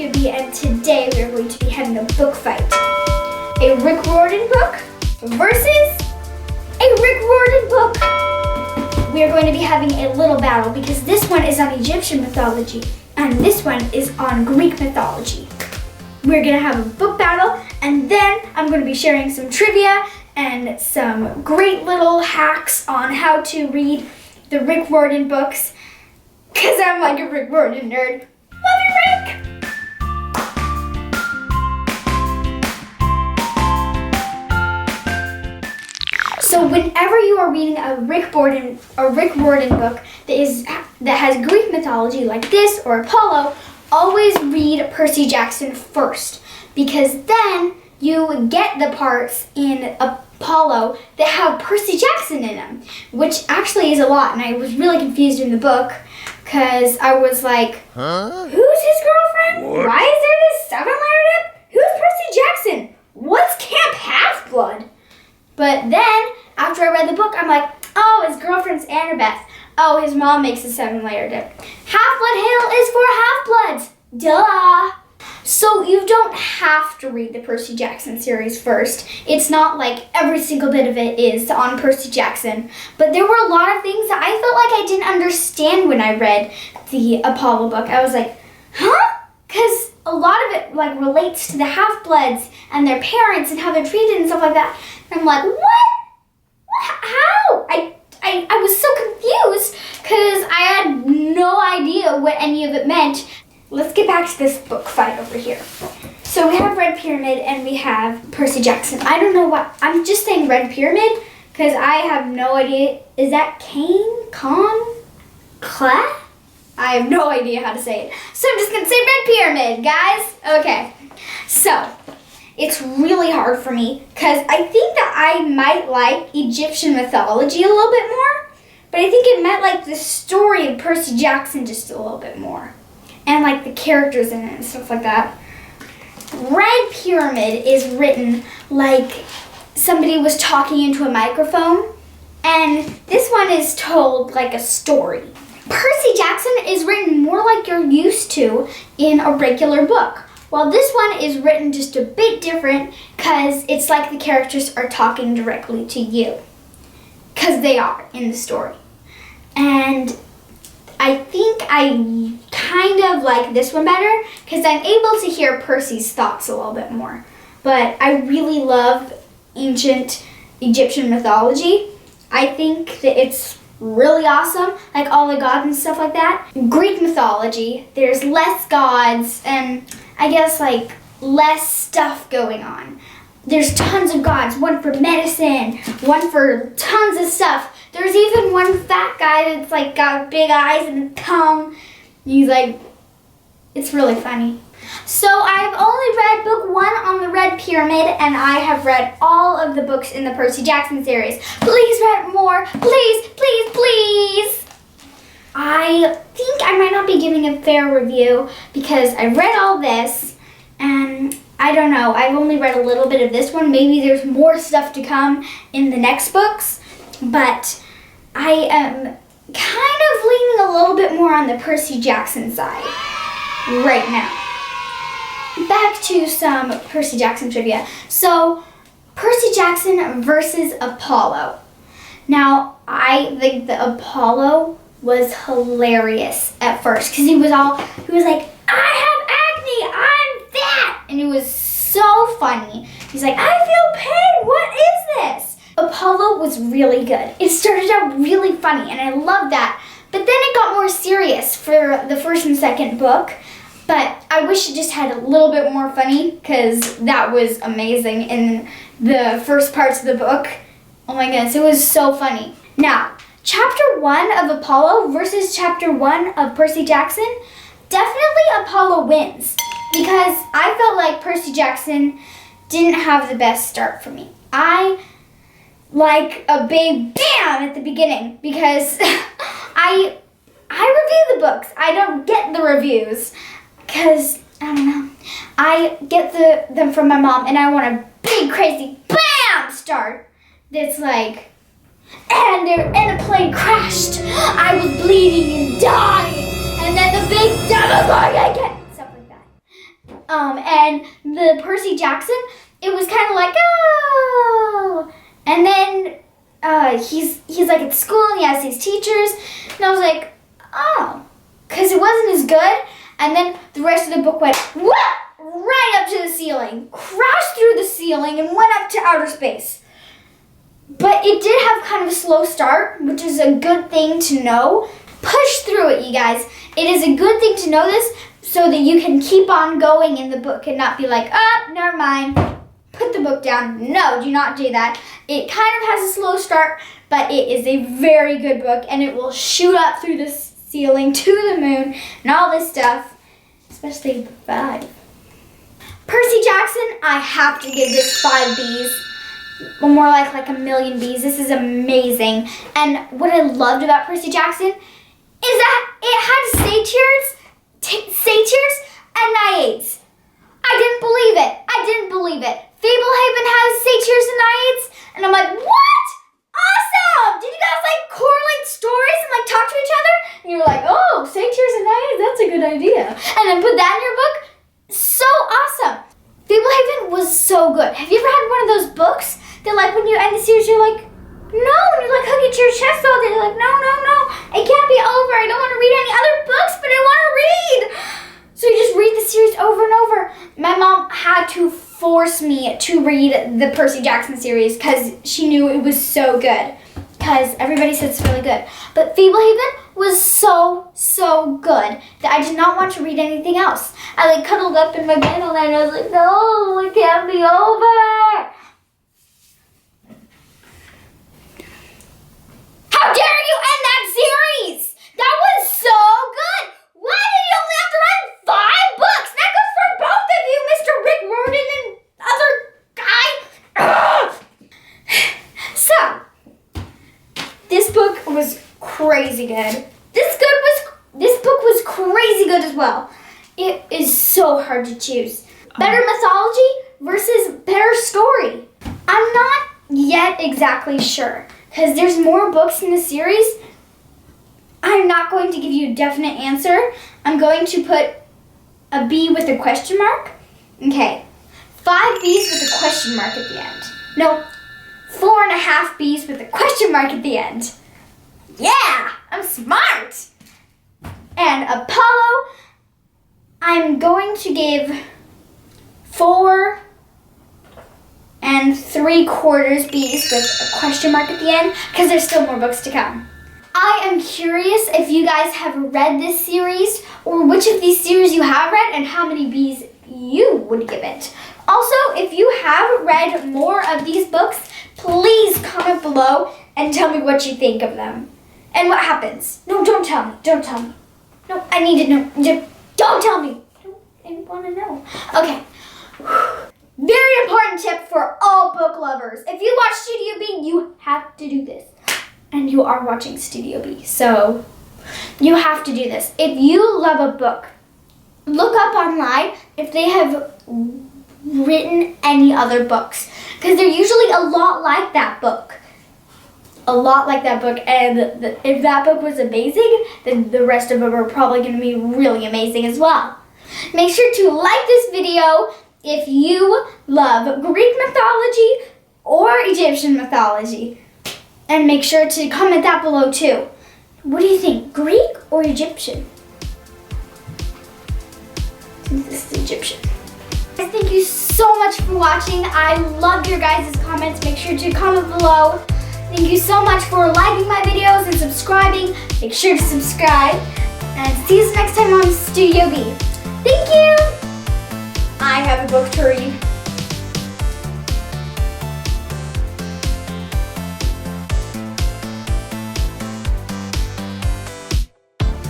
QB, and today we are going to be having a book fight. A Rick Riordan book versus a Rick Riordan book. We are going to be having a little battle because this one is on Egyptian mythology and this one is on Greek mythology. We're going to have a book battle, and then I'm going to be sharing some trivia and some great little hacks on how to read the Rick Riordan books, because I'm like a Rick Riordan nerd. Love you, Rick! So whenever you are reading a Rick Riordan book that has Greek mythology like this or Apollo, always read Percy Jackson first, because then you get the parts in Apollo that have Percy Jackson in them, which actually is a lot, and I was really confused in the book because I was like, Who's his girlfriend? What? Why is there this 7-layer dip? Who's Percy Jackson? What's Camp Half-Blood? But then, after I read the book, I'm like, oh, his girlfriend's Annabeth. Oh, his mom makes a 7-layer dip. Half-Blood Hill is for half-bloods. Duh! So you don't have to read the Percy Jackson series first. It's not like every single bit of it is on Percy Jackson. But there were a lot of things that I felt like I didn't understand when I read the Apollo book. I was like, huh? Because a lot of it like relates to the half-bloods and their parents and how they're treated and stuff like that. And I'm like, what? How? I was so confused because I had no idea what any of it meant. Let's get back to this book fight over here. So we have Red Pyramid and we have Percy Jackson. I don't know what, I'm just saying Red Pyramid because I have no idea. Is that Kane? Cla? I have no idea how to say it. So I'm just gonna say Red Pyramid, guys. Okay, so it's really hard for me because I think that I might like Egyptian mythology a little bit more, but I think it might like the story of Percy Jackson just a little bit more. And like the characters in it and stuff like that. Red Pyramid is written like somebody was talking into a microphone, and this one is told like a story. Percy Jackson is written more like you're used to in a regular book, while this one is written just a bit different because it's like the characters are talking directly to you, because they are in the story. And I think I kind of like this one better because I'm able to hear Percy's thoughts a little bit more. But I really love ancient Egyptian mythology. I think that it's really awesome, like all the gods and stuff like that. Greek mythology, there's less gods and I guess like less stuff going on. There's tons of gods, one for medicine, one for tons of stuff. There's even one fat guy that's like got big eyes and a tongue. He's like, it's really funny. So I've only read book 1 on the Red Pyramid, and I have read all of the books in the Percy Jackson series. Please read more, please, please, please. I think I might not be giving a fair review because I read all this, and I don't know, I've only read a little bit of this one. Maybe there's more stuff to come in the next books, but I am kind of leaning a little bit more on the Percy Jackson side right now. Back to some Percy Jackson trivia. So, Percy Jackson versus Apollo. Now, I think the Apollo was hilarious at first because he was like, I have acne, I'm fat, and it was so funny. He's like, I feel pain, what is this? Apollo was really good. It started out really funny, and I loved that. But then it got more serious for the first and second book. But I wish it just had a little bit more funny, because that was amazing in the first parts of the book. Oh my goodness, it was so funny. Now, chapter 1 of Apollo versus chapter 1 of Percy Jackson, definitely Apollo wins. Because I felt like Percy Jackson didn't have the best start for me. I like a big bam at the beginning because I review the books. I don't get the reviews because, I don't know, I get them from my mom and I want a big crazy bam start that's like, and a plane crashed. I was bleeding and dying, and then the big stuff was going again. Stuff like that. And the Percy Jackson, it was kind of like, oh. And then he's like at school and he has these teachers. And I was like, oh. Because it wasn't as good. And then the rest of the book went, whoop, right up to the ceiling. Crashed through the ceiling and went up to outer space. But it did have kind of a slow start, which is a good thing to know. Push through it, you guys. It is a good thing to know this so that you can keep on going in the book and not be like, oh, never mind. Put the book down. No, do not do that. It kind of has a slow start, but it is a very good book, and it will shoot up through the ceiling to the moon and all this stuff, especially 5. Percy Jackson, I have to give this 5 Bs. More like a million Bs. This is amazing. And what I loved about Percy Jackson is that it had satyrs and naiads. I didn't believe it. Fablehaven has satyrs and naiads, and I'm like, what? Awesome! Did you guys correlate stories and talk to each other? And you're like, oh, satyrs and naiads, that's a good idea. And then put that in your book. So awesome. Fablehaven was so good. Have you ever had one of those books that when you end the series, you're like, no, and you hug it to your chest all day. You're like, no, it can't be over. I don't want to read any other books, but I want to read. So you just read the series over and over. My mom had to force me to read the Percy Jackson series because she knew it was so good. Because everybody said it's really good. But Fablehaven was so good that I did not want to read anything else. I cuddled up in my bed all night and I was like, no, it can't be over. How dare you end that series? That was so good. Why did you only have to write 5 books? That goes for both of you, Mr. Rick Riordan and other guy. So, this book was crazy good. This book was crazy good as well. It is so hard to choose. Better mythology versus better story. I'm not yet exactly sure because there's more books in the series. I'm not going to give you a definite answer. I'm going to put a B with a question mark. Okay, 5 Bs with a question mark at the end. No, 4.5 Bs with a question mark at the end. Yeah, I'm smart. And Apollo, I'm going to give 4 3/4 Bs with a question mark at the end because there's still more books to come. I am curious if you guys have read this series or which of these series you have read and how many Bs you would give it. Also, if you have read more of these books, please comment below and tell me what you think of them. And what happens. No, don't tell me. Don't tell me. No, I need to know. Don't tell me. I want to know. Okay. Very important tip for all book lovers. If you watch Studio B, you have to do this. And you are watching Studio B, so you have to do this. If you love a book, look up online if they have written any other books. Because they're usually a lot like that book. And if that book was amazing, then the rest of them are probably going to be really amazing as well. Make sure to like this video if you love Greek mythology or Egyptian mythology. And make sure to comment that below too. What do you think, Greek or Egyptian? This is Egyptian. Thank you so much for watching. I love your guys' comments. Make sure to comment below. Thank you so much for liking my videos and subscribing. Make sure to subscribe. And see you next time on Studio B. Thank you! I have a book to read.